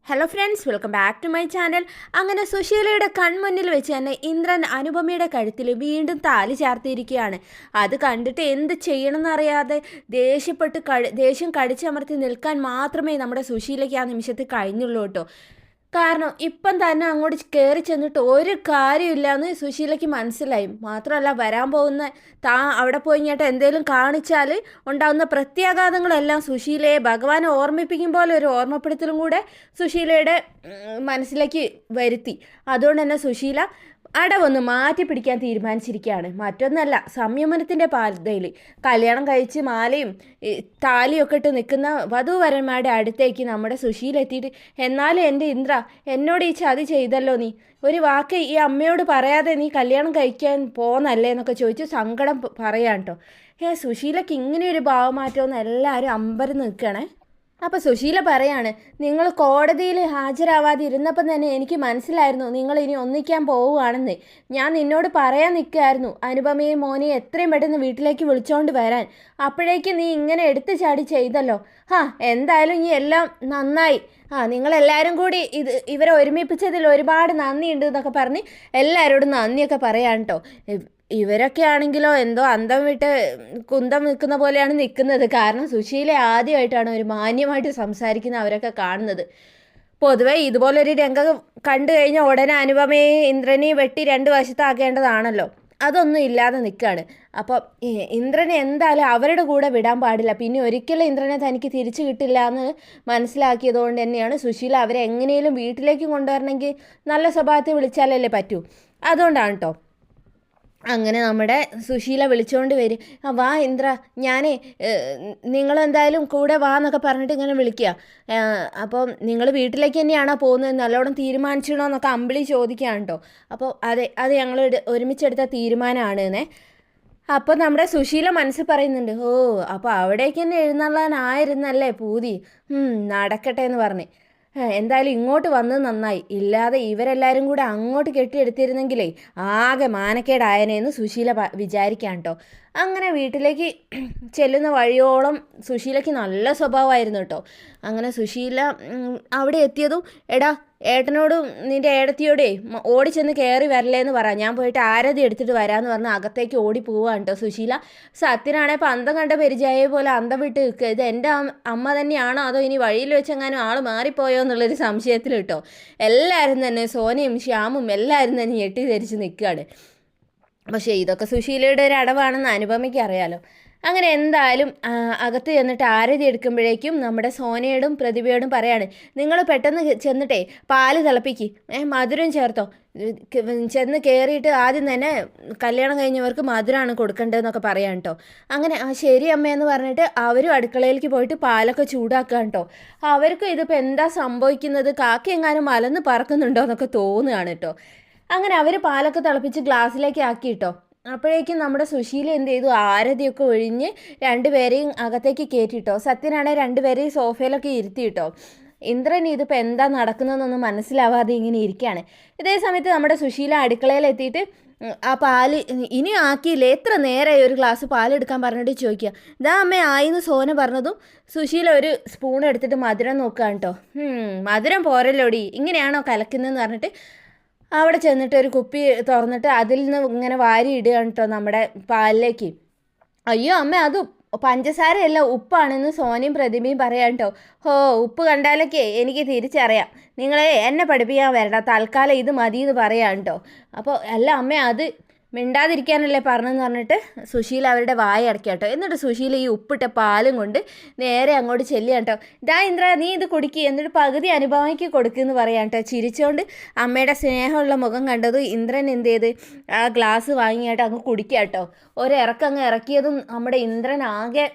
Hello friends, welcome back to my channel. അങ്ങനെ സുശീലയുടെ കൺമുന്നിൽ വെച്ച് തന്നെ ഇന്ദ്രൻ അനുപമയുടെ കഴുത്തിൽ വീണ്ടും താലി ചാർത്തിയിരിക്കുകയാണ്. അത് കണ്ടിട്ട് എന്ത് ചെയ്യണമെന്നറിയാതെ ദേഷ്യം കടിച്ചമർത്തി നിൽക്കാൻ മാത്രമേ നമ്മുടെ സുശീലയ്ക്ക് ആ നിമിഷത്തിൽ കഴിഞ്ഞുള്ളൂ കേട്ടോ. കാരണം ഇപ്പം തന്നെ അങ്ങോട്ട് കയറി ചെന്നിട്ട് ഒരു കാര്യമില്ലയെന്ന് സുശീലയ്ക്ക് മനസ്സിലായി. മാത്രമല്ല, വരാൻ പോകുന്ന അവിടെ പോയി ഇങ്ങോട്ട് എന്തെങ്കിലും കാണിച്ചാൽ ഉണ്ടാകുന്ന പ്രത്യാഘാതങ്ങളെല്ലാം സുശീലയെ ഭഗവാനെ ഓർമ്മിപ്പിക്കും പോലെ ഒരു ഓർമ്മപ്പെടുത്തലും കൂടെ സുശീലയുടെ മനസ്സിലേക്ക് വരുത്തി. അതുകൊണ്ട് തന്നെ സുശീല അടവൊന്ന് മാറ്റി പിടിക്കാൻ തീരുമാനിച്ചിരിക്കുകയാണ്. മറ്റൊന്നല്ല, സംയമനത്തിൻ്റെ പാതയിൽ കല്യാണം കഴിച്ച് മാലയും താലിയൊക്കെ ഇട്ട് നിൽക്കുന്ന വധൂവരന്മാരുടെ അടുത്തേക്ക് നമ്മുടെ സുശീല എത്തിയിട്ട്, എന്നാലും എൻ്റെ ഇന്ദ്ര, എന്നോട് ഈ ചതി ചെയ്തല്ലോ നീ, ഒരു വാക്ക് ഈ അമ്മയോട് പറയാതെ നീ കല്യാണം കഴിക്കാൻ പോന്നല്ലേ എന്നൊക്കെ ചോദിച്ച് സങ്കടം പറയാൻ കേട്ടോ. സുശീലയ്ക്ക് ഇങ്ങനെ ഒരു ഭാവമാറ്റമെന്ന് എല്ലാവരും അമ്പരം നിൽക്കണേ. അപ്പോൾ സുശീല പറയാണ്, നിങ്ങൾ കോടതിയിൽ ഹാജരാവാതെ ഇരുന്നപ്പം തന്നെ എനിക്ക് മനസ്സിലായിരുന്നു നിങ്ങൾ ഇനി ഒന്നിക്കാൻ പോവുകയാണെന്ന്. ഞാൻ നിന്നോട് പറയാൻ നിൽക്കുകയായിരുന്നു അനുപമയും മോനെയും എത്രയും പെട്ടെന്ന് വീട്ടിലേക്ക് വിളിച്ചോണ്ട് വരാൻ. അപ്പോഴേക്ക് നീ ഇങ്ങനെ എടുത്തു ചാടി ചെയ്തല്ലോ. എന്തായാലും ഈ എല്ലാം നന്നായി. നിങ്ങളെല്ലാവരും കൂടി ഇവരെ ഒരുമിപ്പിച്ചതിൽ ഒരുപാട് നന്ദിയുണ്ട് എന്നൊക്കെ പറഞ്ഞ് എല്ലാവരോടും നന്ദിയൊക്കെ പറയാൻ കേട്ടോ. ഇവരൊക്കെ ആണെങ്കിലോ എന്തോ അന്തം വിട്ട് കുന്തം നിൽക്കുന്ന പോലെയാണ് നിൽക്കുന്നത്. കാരണം സുശീല ആദ്യമായിട്ടാണ് ഒരു മാന്യമായിട്ട് സംസാരിക്കുന്ന അവരൊക്കെ കാണുന്നത്. പൊതുവെ ഇതുപോലൊരു രംഗം കണ്ടു കഴിഞ്ഞാൽ ഉടനെ അനുപമയെ ഇന്ദ്രനെയും വെട്ടി രണ്ട് വശത്താക്കേണ്ടതാണല്ലോ. അതൊന്നും ഇല്ലാതെ നിൽക്കുകയാണ്. അപ്പോൾ ഇന്ദ്രനെ എന്തായാലും അവരുടെ കൂടെ വിടാൻ പാടില്ല. പിന്നെ ഒരിക്കലും ഇന്ദ്രനെ തനിക്ക് തിരിച്ചു കിട്ടില്ല എന്ന് മനസ്സിലാക്കിയതുകൊണ്ട് തന്നെയാണ് സുശീല അവരെ എങ്ങനെയും വീട്ടിലേക്ക് കൊണ്ടുവരണമെങ്കിൽ നല്ല സ്വഭാവത്തിൽ വിളിച്ചാലല്ലേ പറ്റൂ. അതുകൊണ്ടാണ് കേട്ടോ. അങ്ങനെ നമ്മുടെ സുശീല വിളിച്ചുകൊണ്ട് വരും. വാ ഇന്ദ്ര, ഞാനേ നിങ്ങളെന്തായാലും കൂടെ വാ എന്നൊക്കെ പറഞ്ഞിട്ട് ഇങ്ങനെ വിളിക്കുക. അപ്പോൾ നിങ്ങൾ വീട്ടിലേക്ക് തന്നെയാണോ പോകുന്നത്, നല്ലോണം തീരുമാനിച്ചിടണോ എന്നൊക്കെ അമ്പിളി ചോദിക്കുകയാണ് കേട്ടോ. അപ്പോൾ അത് ഞങ്ങൾ ഒരുമിച്ചെടുത്ത തീരുമാനമാണ് എന്നേ. അപ്പോൾ നമ്മുടെ സുശീല മനസ്സിൽ പറയുന്നുണ്ട്, അപ്പോൾ അവിടേക്ക് തന്നെ എഴുന്നള്ളാനായിരുന്നല്ലേ പൂതി, നടക്കട്ടെ എന്ന് പറഞ്ഞ്. എന്തായാലും ഇങ്ങോട്ട് വന്നത് നന്നായി, ഇല്ലാതെ ഇവരെല്ലാവരും കൂടെ അങ്ങോട്ട് കെട്ടിയെടുത്തിരുന്നെങ്കിലേ ആകെ മാനക്കേടായനെന്ന് സുശീല വിചാരിക്കാം കേട്ടോ. അങ്ങനെ വീട്ടിലേക്ക് ചെല്ലുന്ന വഴിയോളം സുശീലയ്ക്ക് നല്ല സ്വഭാവമായിരുന്നു കേട്ടോ. അങ്ങനെ സുശീല അവിടെ എത്തിയതും, എടാ ഏട്ടനോടും നിൻ്റെ ഏടത്തിയോടെ ഓടിച്ചെന്ന് കയറി വരല്ലേന്ന് പറ, ഞാൻ പോയിട്ട് ആരതി എടുത്തിട്ട് വരാമെന്ന് പറഞ്ഞ് അകത്തേക്ക് ഓടി പോവാണ് കേട്ടോ സുശീല. സത്യനാണെ ഇപ്പം അന്തം കണ്ട പരിചയ പോലെ അന്തം വിട്ട് നിൽക്കുക. ഇത് എൻ്റെ അമ്മ തന്നെയാണോ അതോ ഇനി വഴിയിൽ വെച്ചെങ്ങാനും ആൾ മാറിപ്പോയോ എന്നുള്ളൊരു സംശയത്തിൽ കേട്ടോ. എല്ലാവരും തന്നെ സോനയും ശ്യാമും എല്ലാവരും തന്നെ ഞെട്ടിധരിച്ച് നിൽക്കുകയാണ്. പക്ഷേ ഇതൊക്കെ സുശീലയുടെ ഒരു അടവാണെന്ന് അനുപമയ്ക്ക് അറിയാലോ. അങ്ങനെ എന്തായാലും അകത്ത് ചെന്നിട്ട് ആരതി എടുക്കുമ്പോഴേക്കും നമ്മുടെ സോനയോടും പ്രതിഭയോടും പറയാണ്, നിങ്ങൾ പെട്ടെന്ന് ചെന്നിട്ടേ പാല് തിളപ്പിക്ക്, മധുരം ചേർത്തോ, ചെന്ന് കയറിയിട്ട് ആദ്യം തന്നെ കല്യാണം കഴിഞ്ഞവർക്ക് മധുരമാണ് കൊടുക്കേണ്ടതെന്നൊക്കെ പറയാം കേട്ടോ. അങ്ങനെ ശരി അമ്മയെന്ന് പറഞ്ഞിട്ട് അവരും അടുക്കളയിലേക്ക് പോയിട്ട് പാലൊക്കെ ചൂടാക്കുക കേട്ടോ. അവർക്കും ഇതിപ്പോൾ എന്താ സംഭവിക്കുന്നത്, കാക്ക എങ്ങാനും മലന്ന് പറക്കുന്നുണ്ടോ എന്നൊക്കെ തോന്നുകയാണ് കേട്ടോ. അങ്ങനെ അവർ പാലൊക്കെ തിളപ്പിച്ച് ഗ്ലാസ്സിലേക്ക് ആക്കി കേട്ടോ. അപ്പോഴേക്കും നമ്മുടെ സുശീല എന്ത് ചെയ്തു, ആരതിയൊക്കെ ഒഴിഞ്ഞ് രണ്ടുപേരെയും അകത്തേക്ക് കയറ്റിട്ടോ. സത്യനാണെങ്കിൽ രണ്ടുപേരെയും സോഫയിലൊക്കെ ഇരുത്തിയിട്ടോ. ഇന്ദ്രൻ ഇതിപ്പോൾ എന്താ നടക്കുന്നതെന്നൊന്നും മനസ്സിലാവാതെ ഇങ്ങനെ ഇരിക്കുകയാണ്. ഇതേ സമയത്ത് നമ്മുടെ സുശീല അടുക്കളയിലെത്തിയിട്ട് ആ പാല് ഇനി ആക്കിയില്ലേ, എത്ര നേരമായി ഒരു ഗ്ലാസ് പാലെടുക്കാൻ പറഞ്ഞിട്ട് ചോദിക്കുക. ഇതാ അമ്മ ആയിന്ന് സോന പറഞ്ഞതും സുശീല ഒരു സ്പൂൺ എടുത്തിട്ട് മധുരം നോക്കുകയാണ് കേട്ടോ. മധുരം പോരല്ലോടി, ഇങ്ങനെയാണോ കലക്കുന്നതെന്ന് പറഞ്ഞിട്ട് അവിടെ ചെന്നിട്ട് ഒരു കുപ്പി തുറന്നിട്ട് അതിൽ നിന്ന് ഇങ്ങനെ വാരി ഇടുകയാണ് കേട്ടോ നമ്മുടെ പാലിലേക്ക്. അയ്യോ അമ്മ, അത് പഞ്ചസാരയല്ല ഉപ്പാണെന്ന് സോനയും പ്രതിഭയും പറയാം കേട്ടോ. ഉപ്പ് കണ്ടാലൊക്കെ എനിക്ക് തിരിച്ചറിയാം, നിങ്ങളെ എന്നെ പഠിപ്പിക്കാൻ വരണ്ട, തൽക്കാലം ഇത് മതി എന്ന് പറയാം കേട്ടോ. അപ്പോൾ അല്ല അമ്മ, അത് മിണ്ടാതിരിക്കാനല്ലേ പറഞ്ഞെന്ന് പറഞ്ഞിട്ട് സുശീല അവരുടെ വായ അടയ്ക്കുക കേട്ടോ. എന്നിട്ട് സുശീല ഈ ഉപ്പിട്ട പാലും കൊണ്ട് നേരെ അങ്ങോട്ട് ചെല്ലുക കേട്ടോ. ഇതാ ഇന്ദ്ര, നീ ഇത് കുടിക്കുക, എന്നിട്ട് പകുതി അനുഭവയ്ക്ക് കൊടുക്കുമെന്ന് പറയാം കേട്ടോ. ചിരിച്ചുകൊണ്ട് അമ്മയുടെ സ്നേഹമുള്ള മുഖം കണ്ടത് ഇന്ദ്രൻ എന്ത് ചെയ്ത് ആ ഗ്ലാസ് വാങ്ങിയായിട്ട് അങ്ങ് കുടിക്കുക കേട്ടോ. ഒരിറക്കങ്ങ് ഇറക്കിയതും നമ്മുടെ ഇന്ദ്രൻ ആകെ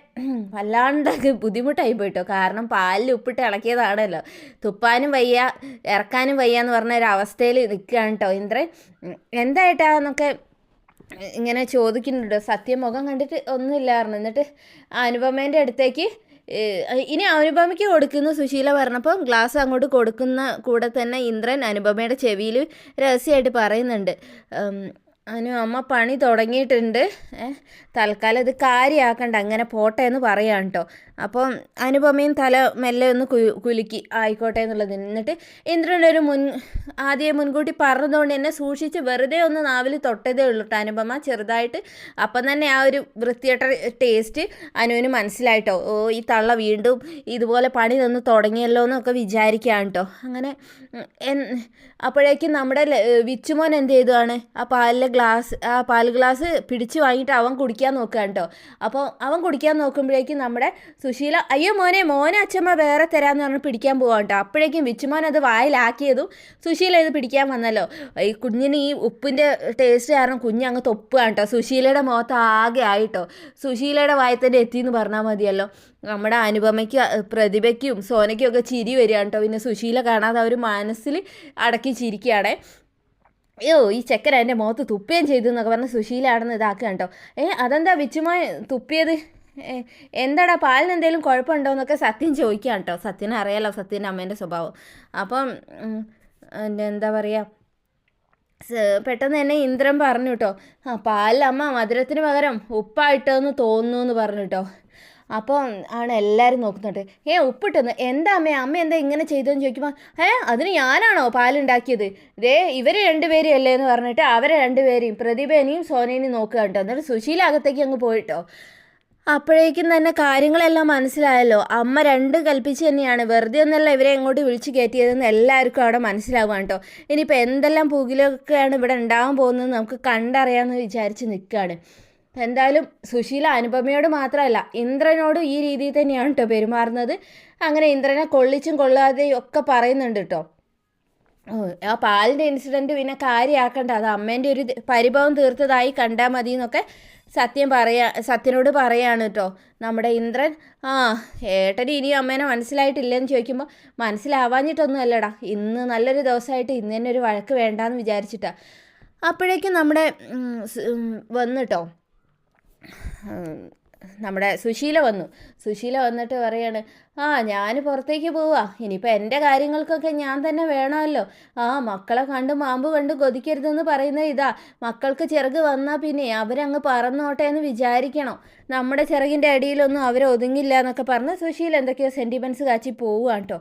വല്ലാണ്ടൊക്കെ ബുദ്ധിമുട്ടായി പോയിട്ടോ. കാരണം പാലിൽ ഉപ്പിട്ട് ഇളക്കിയതാണല്ലോ, തുപ്പാനും വയ്യ ഇറക്കാനും വയ്യ എന്ന് പറഞ്ഞ ഒരു അവസ്ഥയിൽ നിൽക്കുകയാണ് കേട്ടോ ഇന്ദ്രൻ. എന്തായിട്ടാന്നൊക്കെ ഇങ്ങനെ ചോദിക്കുന്നുണ്ട്. സത്യം മുഖം കണ്ടിട്ട് ഒന്നുമില്ലായിരുന്നു. എന്നിട്ട് അനുപമേൻ്റെ അടുത്തേക്ക് ഇനി അനുപമയ്ക്ക് കൊടുക്കുന്നു സുശീല പറഞ്ഞപ്പോൾ ഗ്ലാസ് അങ്ങോട്ട് കൊടുക്കുന്ന കൂടെ തന്നെ ഇന്ദ്രൻ അനുപമയുടെ ചെവിയിൽ രഹസ്യമായിട്ട് പറയുന്നുണ്ട്, അമ്മ പണി തുടങ്ങിയിട്ടുണ്ട്. തൽക്കാലം ഇത് കാര്യമാക്കണ്ട, അങ്ങനെ പോട്ടെ എന്ന് പറയാം കേട്ടോ. അപ്പം അനുപമയും തല മെല്ലെ ഒന്ന് കുലുക്കി ആയിക്കോട്ടെ എന്നുള്ളത്. എന്നിട്ട് ഇന്ദ്രൻ ആദ്യം മുൻകൂട്ടി പറഞ്ഞതുകൊണ്ട് തന്നെ സൂക്ഷിച്ച് വെറുതെ ഒന്ന് നാവിൽ തൊട്ടതേ ഉള്ളൂ കേട്ടോ അനുപമ ചെറുതായിട്ട്. അപ്പം തന്നെ ആ ഒരു വൃത്തിയായിട്ട ടേസ്റ്റ് അനുവിന് മനസ്സിലായിട്ടോ. ഓ, ഈ തള്ള വീണ്ടും ഇതുപോലെ പണി തന്ന് തുടങ്ങിയല്ലോ എന്നൊക്കെ വിചാരിക്കുകയാണ് കേട്ടോ. അങ്ങനെ അപ്പോഴേക്കും നമ്മുടെ വിച്ചുമോൻ എന്ത് ചെയ്തതാണ്, ആ പാൽ ഗ്ലാസ് പിടിച്ച് വാങ്ങിയിട്ട് അവൻ കുടിക്കാൻ നോക്കുകയാണ് കേട്ടോ. അപ്പോൾ അവൻ കുടിക്കാൻ നോക്കുമ്പോഴേക്കും നമ്മുടെ സുശീല അയ്യോ മോനെ അച്ഛമ്മ വേറെ തരാമെന്ന് പറഞ്ഞ് പിടിക്കാൻ പോകാം കേട്ടോ. അപ്പോഴേക്കും വിച്ചുമോൻ അത് വായിലാക്കിയതും സുശീല ഇത് പിടിക്കാൻ വന്നല്ലോ. ഈ കുഞ്ഞിന് ഈ ഉപ്പിൻ്റെ ടേസ്റ്റ് കാരണം കുഞ്ഞങ്ങ് തൊപ്പുകയാണ് കേട്ടോ. സുശീലയുടെ മുഖത്ത് ആകെ ആയിട്ടോ. സുശീലയുടെ വായത്തിൻ്റെ എത്തിയെന്ന് പറഞ്ഞാൽ മതിയല്ലോ. നമ്മുടെ അനുപമയ്ക്ക് പ്രതിഭയ്ക്കും സോനയ്ക്കും ഒക്കെ ചിരി വരികയാണ് കേട്ടോ. പിന്നെ സുശീല കാണാതെ അവർ മനസ്സിൽ അടക്കി ചിരിക്കുകയാണേ. അയ്യോ, ഈ ചെക്കൻ എൻ്റെ മുഖത്ത് തുപ്പുകയും ചെയ്തു എന്നൊക്കെ പറഞ്ഞ് സുശീലാണെന്ന് ഇതാക്കുക കേട്ടോ. അതെന്താ വിച്ചുമായി തുപ്പിയത്, എന്താടാ പാലിന് എന്തെങ്കിലും കുഴപ്പമുണ്ടോ എന്നൊക്കെ സത്യം ചോദിക്കുകയാണ് കേട്ടോ. സത്യനെ അറിയാലോ, സത്യൻ്റെ അമ്മേൻ്റെ സ്വഭാവം. അപ്പം എന്താ പറയുക, പെട്ടെന്ന് തന്നെ ഇന്ദ്രൻ പറഞ്ഞു കേട്ടോ, പാലിലമ്മ മധുരത്തിന് പകരം ഉപ്പായിട്ടെന്ന് തോന്നുന്നു എന്ന് പറഞ്ഞു കേട്ടോ. അപ്പോൾ ആണ് എല്ലാവരും നോക്കുന്നുണ്ട്. ഉപ്പിട്ടെന്ന് എന്താ അമ്മ എന്താ ഇങ്ങനെ ചെയ്തതെന്ന് ചോദിക്കുമ്പോൾ അതിന് ഞാനാണോ പാലുണ്ടാക്കിയത്, ഇവർ രണ്ടുപേരും അല്ലേ എന്ന് പറഞ്ഞിട്ട് അവരെ രണ്ടുപേരെയും പ്രതിഭേനെയും സോനേനെയും നോക്കുക കേട്ടോ. എന്നിട്ട് സുശീല അകത്തേക്ക് അങ്ങ് പോയിട്ടോ. അപ്പോഴേക്കും തന്നെ കാര്യങ്ങളെല്ലാം മനസ്സിലായല്ലോ. അമ്മ രണ്ടും കൽപ്പിച്ച് തന്നെയാണ്, വെറുതെ ഒന്നല്ല ഇവരെ എങ്ങോട്ട് വിളിച്ച് കയറ്റിയതെന്ന് എല്ലാവർക്കും അവിടെ മനസ്സിലാവുകയാണ് കേട്ടോ. ഇനിയിപ്പോൾ എന്തെല്ലാം പുകിലൊക്കെയാണ് ഇവിടെ ഉണ്ടാകാൻ പോകുന്നത് നമുക്ക് കണ്ടറിയാമെന്ന് വിചാരിച്ച് നിൽക്കുകയാണ്. എന്തായാലും സുശീല അനുപമയോട് മാത്രമല്ല ഇന്ദ്രനോട് ഈ രീതിയിൽ തന്നെയാണ് കേട്ടോ പെരുമാറുന്നത്. അങ്ങനെ ഇന്ദ്രനെ കൊള്ളിച്ചും കൊള്ളാതെയും ഒക്കെ പറയുന്നുണ്ട് കേട്ടോ. ആ പാലിൻ്റെ ഇൻസിഡൻറ്റ് പിന്നെ കാര്യമാക്കണ്ട, അത് അമ്മേൻ്റെ ഒരു പരിഭവം തീർത്തതായി കണ്ടാൽ മതി എന്നൊക്കെ സത്യനോട് പറയാണ് കേട്ടോ നമ്മുടെ ഇന്ദ്രൻ. ഏട്ടന് ഇനിയും അമ്മേനെ മനസ്സിലായിട്ടില്ലെന്ന് ചോദിക്കുമ്പോൾ മനസ്സിലാവാഞ്ഞിട്ടൊന്നും അല്ലടാ, ഇന്ന് നല്ലൊരു ദിവസമായിട്ട് ഇന്ന് തന്നെ ഒരു വഴക്ക് വേണ്ടാന്ന് വിചാരിച്ചിട്ടാ. അപ്പോഴേക്കും നമ്മുടെ വന്നിട്ടോ നമ്മുടെ സുശീല വന്നിട്ട് പറയാണ്, ഞാൻ പുറത്തേക്ക് പോവാ, ഇനിയിപ്പോൾ എൻ്റെ കാര്യങ്ങൾക്കൊക്കെ ഞാൻ തന്നെ വേണമല്ലോ. മക്കളെ കണ്ട് മാമ്പ് കണ്ട് കൊതിക്കരുതെന്ന് പറയുന്നത് ഇതാ, മക്കൾക്ക് ചിറക് വന്നാൽ പിന്നെ അവരങ്ങ് പറന്നോട്ടെ എന്ന് വിചാരിക്കണം, നമ്മുടെ ചിറകിൻ്റെ അടിയിലൊന്നും അവർ ഒതുങ്ങില്ല എന്നൊക്കെ പറഞ്ഞ് സുശീല എന്തൊക്കെയോ സെൻറ്റിമെൻറ്റ്സ് കാച്ചി പോവുകയാണ് കേട്ടോ.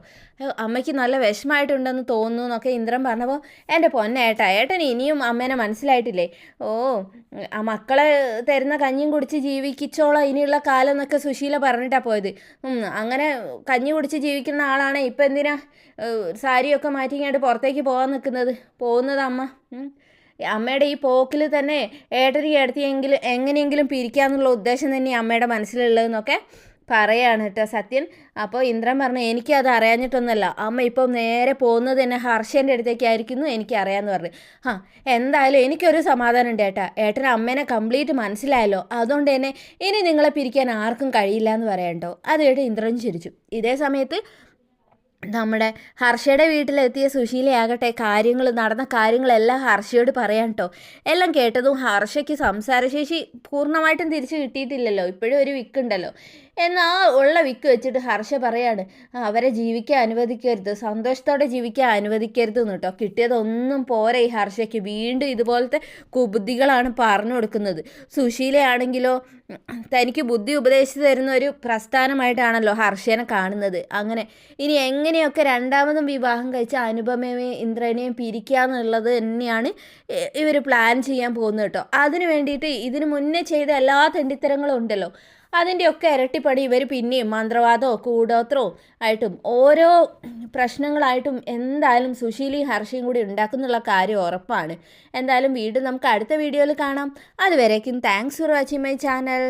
അമ്മയ്ക്ക് നല്ല വിഷമമായിട്ടുണ്ടെന്ന് തോന്നുന്നു എന്നൊക്കെ ഇന്ദ്രൻ പറഞ്ഞപ്പോൾ എൻ്റെ ഏട്ടൻ ഇനിയും അമ്മേനെ മനസ്സിലായിട്ടില്ലേ, ആ മക്കളെ തരുന്ന കഞ്ഞിയും കുടിച്ച് ജീവിക്കിച്ചോളാം ഇനിയുള്ള കാലം എന്നൊക്കെ സുശീല പറഞ്ഞിട്ടാണ് പോയത്. അങ്ങനെ കഞ്ഞി കുടിച്ച് ജീവിക്കുന്ന ആളാണ് ഇപ്പം എന്തിനാ സാരിയൊക്കെ മാറ്റിങ്ങാണ്ട് പുറത്തേക്ക് പോകുന്നത് അമ്മ. അമ്മയുടെ ഈ പോക്കിൽ തന്നെ ഏട്ടന് എങ്ങനെയെങ്കിലും പിരിക്കാന്നുള്ള ഉദ്ദേശം തന്നെ അമ്മയുടെ മനസ്സിലുള്ളതെന്നൊക്കെ പറയാണ് കേട്ടോ സത്യൻ. അപ്പോൾ ഇന്ദ്രൻ പറഞ്ഞു, എനിക്കത് അറിയാഞ്ഞിട്ടൊന്നുമല്ല, അമ്മ ഇപ്പം നേരെ പോകുന്നത് തന്നെ ഹർഷേൻ്റെ അടുത്തേക്കായിരിക്കുന്നു എനിക്കറിയാമെന്ന് പറഞ്ഞു. എന്തായാലും എനിക്കൊരു സമാധാനം ഉണ്ട് ഏട്ടന് അമ്മേനെ കംപ്ലീറ്റ് മനസ്സിലായല്ലോ, അതുകൊണ്ട് തന്നെ ഇനി നിങ്ങളെ പിരിക്കാൻ ആർക്കും കഴിയില്ല എന്ന് പറയാം കേട്ടോ. അത് കേട്ട് ഇന്ദ്രൻ ചിരിച്ചു. ഇതേ സമയത്ത് നമ്മുടെ ഹർഷയുടെ വീട്ടിലെത്തിയ സുശീലയാകട്ടെ നടന്ന കാര്യങ്ങളെല്ലാം ഹർഷയോട് പറയാം കേട്ടോ. എല്ലാം കേട്ടതും ഹർഷയ്ക്ക് സംസാരശേഷി പൂർണ്ണമായിട്ടും തിരിച്ചു കിട്ടിയിട്ടില്ലല്ലോ, ഇപ്പോഴും ഒരു വിക്കുണ്ടല്ലോ. എന്നാൽ ഉള്ള വിക്ക് വെച്ചിട്ട് ഹർഷ പറയാണ്, അവരെ ജീവിക്കാൻ അനുവദിക്കരുത്, സന്തോഷത്തോടെ ജീവിക്കാൻ അനുവദിക്കരുത് എന്ന് കേട്ടോ. കിട്ടിയതൊന്നും പോരെ ഈ ഹർഷയ്ക്ക്, വീണ്ടും ഇതുപോലത്തെ കുബുദ്ധികളാണ് പറഞ്ഞു കൊടുക്കുന്നത്. സുശീലയാണെങ്കിലോ തനിക്ക് ബുദ്ധി ഉപദേശിച്ചു തരുന്ന ഒരു പ്രസ്ഥാനമായിട്ടാണല്ലോ ഹർഷേനെ കാണുന്നത്. അങ്ങനെ ഇനി എങ്ങനെയൊക്കെ രണ്ടാമതും വിവാഹം കഴിച്ച അനുപമയെയും ഇന്ദ്രനെയും പിരിക്കുക എന്നുള്ളത് തന്നെയാണ് ഇവർ പ്ലാൻ ചെയ്യാൻ പോകുന്നത് കേട്ടോ. അതിന് വേണ്ടിയിട്ട് ഇതിന് മുന്നേ ചെയ്ത എല്ലാ തെണ്ടിത്തരങ്ങളും ഉണ്ടല്ലോ, അതിൻ്റെയൊക്കെ ഇരട്ടിപ്പടി ഇവർ പിന്നെയും മന്ത്രവാദവും കൂടോത്രവും ആയിട്ടും ഓരോ പ്രശ്നങ്ങളായിട്ടും എന്തായാലും സുശീലയും ഹർഷയും കൂടി ഉണ്ടാക്കുന്നുള്ള കാര്യം ഉറപ്പാണ്. എന്തായാലും വീണ്ടും നമുക്ക് അടുത്ത വീഡിയോയിൽ കാണാം. അതുവരേക്കും thanks for watching my channel.